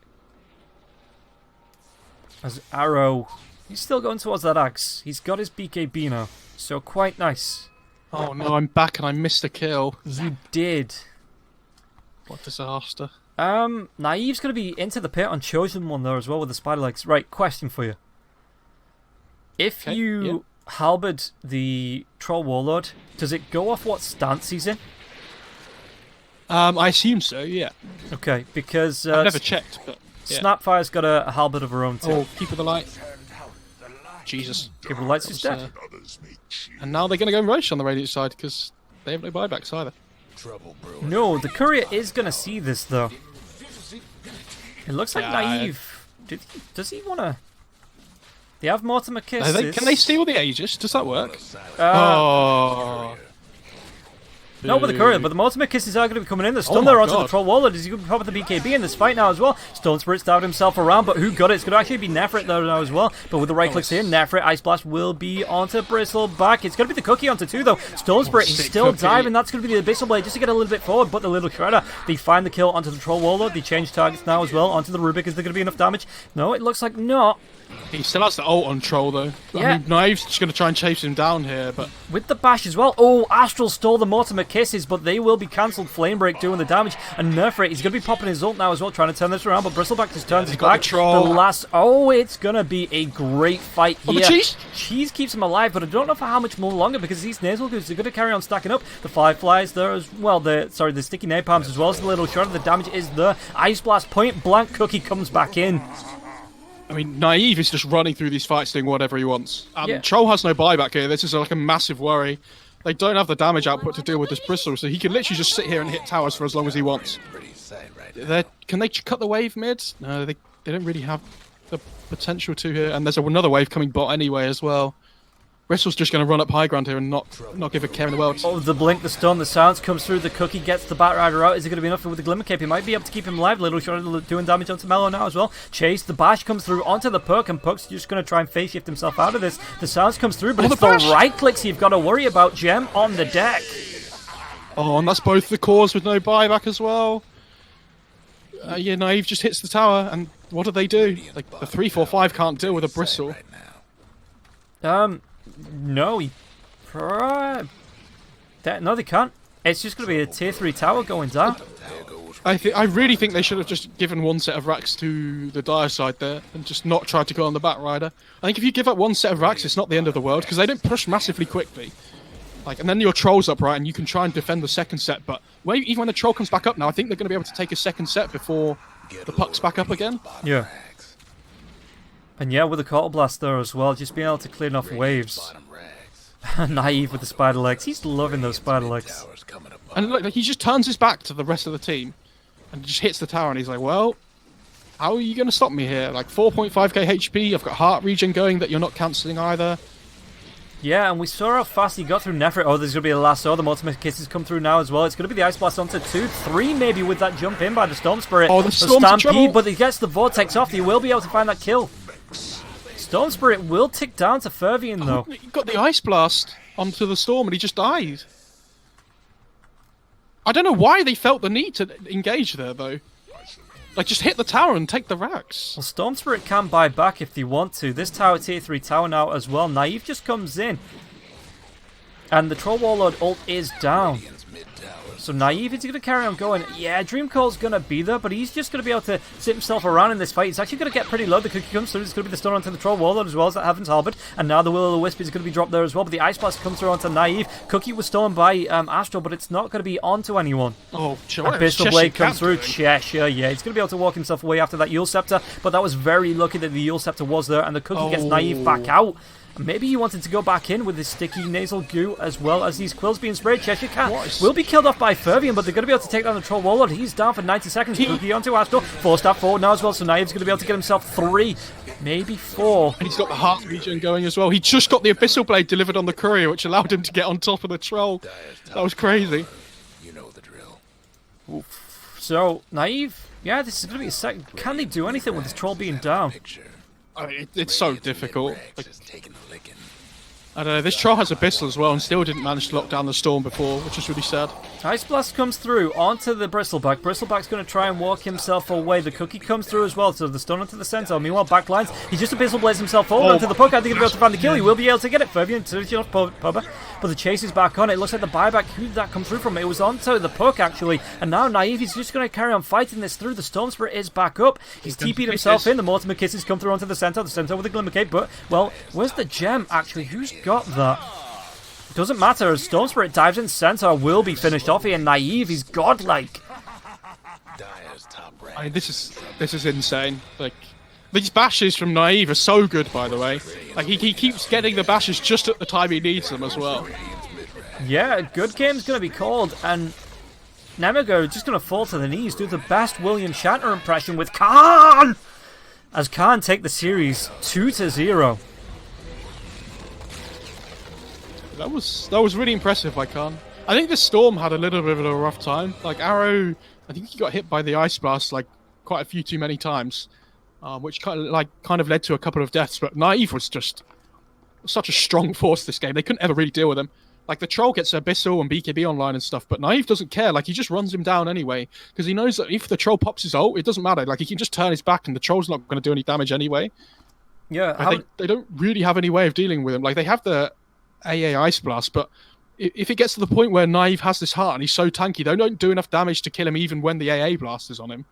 As Arrow, he's still going towards that Ags. He's got his BKB now, so quite nice. Oh no, I'm back and I missed a kill. You did. What disaster. Naive's going to be into the pit on Chosen One there as well with the Spider Legs. Right, question for you. If you halberd the Troll Warlord, does it go off what stance he's in? I assume so, yeah. Okay, because... I've never checked, but... Yeah. Snapfire's got a halberd of her own too. Oh, Keeper of the Light. Jesus. Keeper of the Light's just dead. And now they're going to go Roche on the Radiant side, because they have no buybacks either. No, the Courier is going to see this, though. It looks like Naive. Does he want to... They have Mortimer Kisses. Can they steal the Aegis? Does that work? Oh. No, with the Courier, but the Mortimer Kisses are going to be coming in. There's stun there onto the Troll Warlord. Is he going to be popping the BKB in this fight now as well? Stone Spirit stabbed himself around, but who got it? It's going to actually be Nefrit there now as well. But with the right clicks here, Nefrit, Ice Blast will be onto Bristleback. It's going to be the Cookie onto 2 though. Stone Spirit, he's still diving. That's going to be the Abyssal Blade just to get a little bit forward, but the little Shredder. They find the kill onto the Troll Warlord. They change targets now as well onto the Rubik. Is there going to be enough damage? No, it looks like not. He still has the ult on Troll though. Yeah. I mean, Knives just going to try and chase him down here, but... With the bash as well. Oh, Astral stole the Mortimer Kisses, but they will be cancelled. Flamebreak doing the damage. And Nerfrate, he's going to be popping his ult now as well, trying to turn this around, but Bristleback just turns his back. The last... Oh, it's going to be a great fight here. Oh, the cheese! Cheese keeps him alive, but I don't know for how much more longer, because these Nasal Goods are going to carry on stacking up. The Fireflies there as well. The Sticky Napalms as well as the little shot. The damage is there. Ice Blast, point blank. Cookie comes back in. I mean, Naive is just running through these fights doing whatever he wants. Troll has no buyback here. This is like a massive worry. They don't have the damage output to deal with this Bristle, so he can literally just sit here and hit towers for as long as he wants. Can they cut the wave mid? No, they don't really have the potential to here. And there's another wave coming bot anyway as well. Bristle's just going to run up high ground here and not give a care in the world. Oh, the blink, the stun, the silence comes through. The Cookie gets the Batrider out. Is it going to be enough with the Glimmer Cape? He might be able to keep him alive. Little shot doing damage onto Mellow now as well. Chase, the bash comes through onto the Puck, and Puck's just going to try and phase shift himself out of this. The silence comes through, but it's the right clicks you've got to worry about. Gem on the deck. Oh, and that's both the cores with no buyback as well. Yeah, Naive just hits the tower, and what do? Like, the 3-4-5 can't deal with a Bristle. No, no, they can't. It's just going to be a tier 3 tower going down. I really think they should have just given one set of racks to the Dire side there and just not tried to go on the Batrider. I think if you give up one set of racks, it's not the end of the world because they don't push massively quickly. Like, and then your Troll's up, right, and you can try and defend the second set. But even when the Troll comes back up now, I think they're going to be able to take a second set before the Puck's back up again. Yeah. And yeah, with the Quarter Blast there as well, just being able to clear enough waves. Naive with the Spider Legs. He's loving those Spider Legs. And look, like, he just turns his back to the rest of the team and just hits the tower, and he's like, well, how are you going to stop me here? Like, 4.5k HP, I've got heart regen going that you're not cancelling either. Yeah, and we saw how fast he got through Nefrit. Oh, there's going to be a lasso. The Mortimer Kisses come through now as well. It's going to be the Ice Blast onto 2, 3 maybe with that jump in by the Storm Spirit. Oh, the Stampede, but he gets the Vortex off. He will be able to find that kill. Storm Spirit will tick down to Fervian though. He got the Ice Blast onto the Storm and he just died. I don't know why they felt the need to engage there though. Like, just hit the tower and take the racks. Well, Storm Spirit can buy back if they want to. This tower, tier 3 tower now as well. Naive just comes in. And the Troll Warlord ult is down. So Naive is going to carry on going. Yeah, Dream Coil's going to be there, but he's just going to be able to sit himself around in this fight. He's actually going to get pretty low. The Cookie comes through. It's going to be the stun onto the Troll Warlord as well as that Heaven's Halberd. And now the Will-O-the-Wisp is going to be dropped there as well. But the Ice Blast comes through onto Naive. Cookie was stolen by Astral, but it's not going to be onto anyone. Oh, Abyssal Blade comes through. Cheshire, yeah. He's going to be able to walk himself away after that Yule Scepter. But that was very lucky that the Yule Scepter was there. And the Cookie gets Naive back out. Maybe he wanted to go back in with his sticky nasal goo as well as these quills being sprayed. Cheshire Cat will be killed off by Fervian, but they're going to be able to take down the Troll Warlord. He's down for 90 seconds. Cookie onto Astral. 4-star forward now as well, so Naive's going to be able to get himself 3, maybe 4. And he's got the heart region going as well. He just got the Abyssal Blade delivered on the courier, which allowed him to get on top of the Troll. That was crazy. You know the drill. Oof. So, Naive, yeah, this is going to be a second. Can they do anything with this Troll being down? I mean, it's so difficult. Like, Taking a licking. I don't know, this Troll has Abyssal as well and still didn't manage to lock down the Storm before, which is really sad. Ice Blast comes through onto the Bristleback. Bristleback's going to try and walk himself away. The Cookie comes through as well, so the stun onto the Centaur. Meanwhile, backlines, he just Abyssal Blades himself forward onto the Puck. I think he'll be able to find the kill. He will be able to get it. Fervian to off Pubba, but the chase is back on. It looks like the buyback, who did that come through from? It was onto the Puck, actually. And now Naive is just going to carry on fighting this through. The Storm Spirit is back up. He's TP'd himself in. The Mortimer Kisses come through onto the Centaur. The Centaur with the Glimmer Cape, but, well, where's the gem, actually? Who's got that? Doesn't matter, as Storm Spirit dives in, Centaur will be finished off here. Naive, he's godlike. I mean, this is insane. Like, these bashes from Naive are so good, by the way. Like, he keeps getting the bashes just at the time he needs them as well. Yeah, good game's going to be called, and Nemiga just going to fall to the knees, do the best William Shatner impression with Khan! As Khan take the series 2-0. That was really impressive by Khan. I think the Storm had a little bit of a rough time. Like Arrow, I think he got hit by the Ice Blast like quite a few too many times, which kind of led to a couple of deaths. But Naive was just such a strong force this game. They couldn't ever really deal with him. Like the Troll gets Abyssal and BKB online and stuff, but Naive doesn't care. Like he just runs him down anyway because he knows that if the Troll pops his ult, it doesn't matter. Like he can just turn his back and the Troll's not going to do any damage anyway. Yeah, they don't really have any way of dealing with him. Like they have the AA Ice Blast, but if it gets to the point where Naive has this heart and he's so tanky, they don't do enough damage to kill him even when the AA Blast is on him.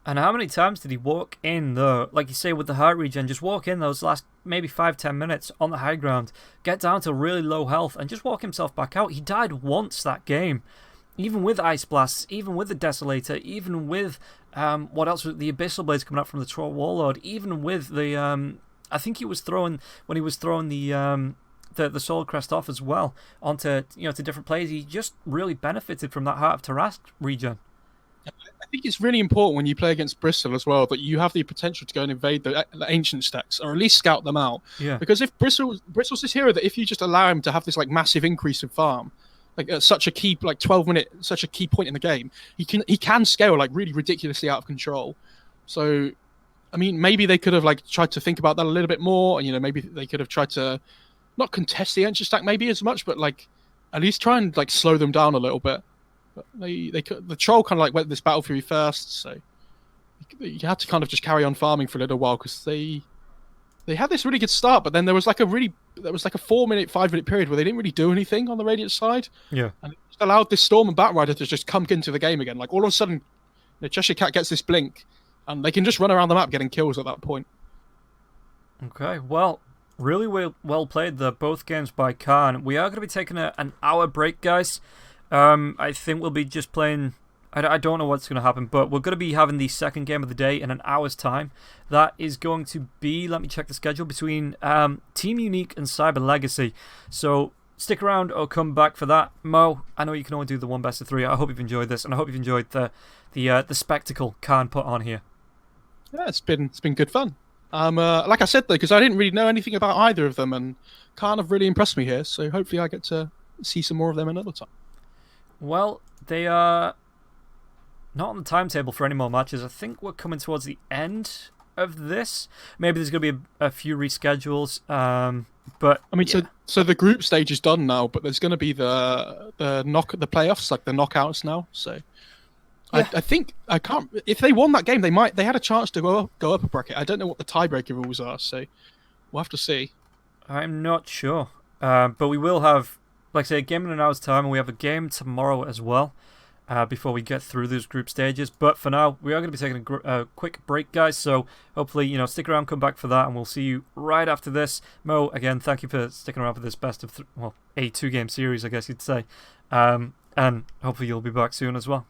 And how many times did he walk in, though, like you say with the heart regen, just walk in those last maybe 5-10 minutes on the high ground, get down to really low health, and just walk himself back out? He died once that game. Even with Ice Blasts, even with the Desolator, even with, what else was the Abyssal Blades coming up from the Troll Warlord, even with the, I think he was throwing, when he was throwing the Soul Crest off as well onto, to different players, he just really benefited from that Heart of Tarask regen. I think it's really important when you play against Bristol as well that you have the potential to go and invade the ancient stacks or at least scout them out. Yeah. Because if Bristol's this hero that if you just allow him to have this like massive increase in farm, like at such a key 12-minute, such a key point in the game, he can scale like really ridiculously out of control. So, I mean, maybe they could have like tried to think about that a little bit more. And, maybe they could have tried to not contest the ancient stack maybe as much, but like at least try and like slow them down a little bit. But the Troll kind of like went this battle through first, so you had to kind of just carry on farming for a little while because they had this really good start, but then there was like a 4-minute, 5-minute period where they didn't really do anything on the Radiant side. Yeah, and it just allowed this Storm and Batrider to just come into the game again. Like all of a sudden, Cheshire Cat gets this blink, and they can just run around the map getting kills at that point. Okay, well, really well played there, both games by Khan. We are going to be taking an hour break, guys. I think we'll be just playing. I don't know what's going to happen, but we're going to be having the second game of the day in an hour's time. That is going to be, let me check the schedule, between Team Unique and Cyber Legacy. So stick around or come back for that. Mo, I know you can only do the 1 best of 3. I hope you've enjoyed this, and I hope you've enjoyed the spectacle Khan put on here. Yeah, it's been good fun. Like I said though, because I didn't really know anything about either of them, and Khan have really impressed me here. So hopefully I get to see some more of them another time. Well, they are not on the timetable for any more matches. I think we're coming towards the end of this. Maybe there's going to be a few reschedules. But I mean, yeah. so the group stage is done now, but there's going to be the playoffs, like the knockouts now. So yeah. I think if they won that game, they had a chance to go up a bracket. I don't know what the tiebreaker rules are, so we'll have to see. I'm not sure, but we will have like I say, a game in an hour's time, and we have a game tomorrow as well. Before we get through those group stages. But for now, we are going to be taking a quick break, guys. So hopefully, stick around, come back for that, and we'll see you right after this. Mo, again, thank you for sticking around for this best of a 2-game series, I guess you'd say. And hopefully you'll be back soon as well.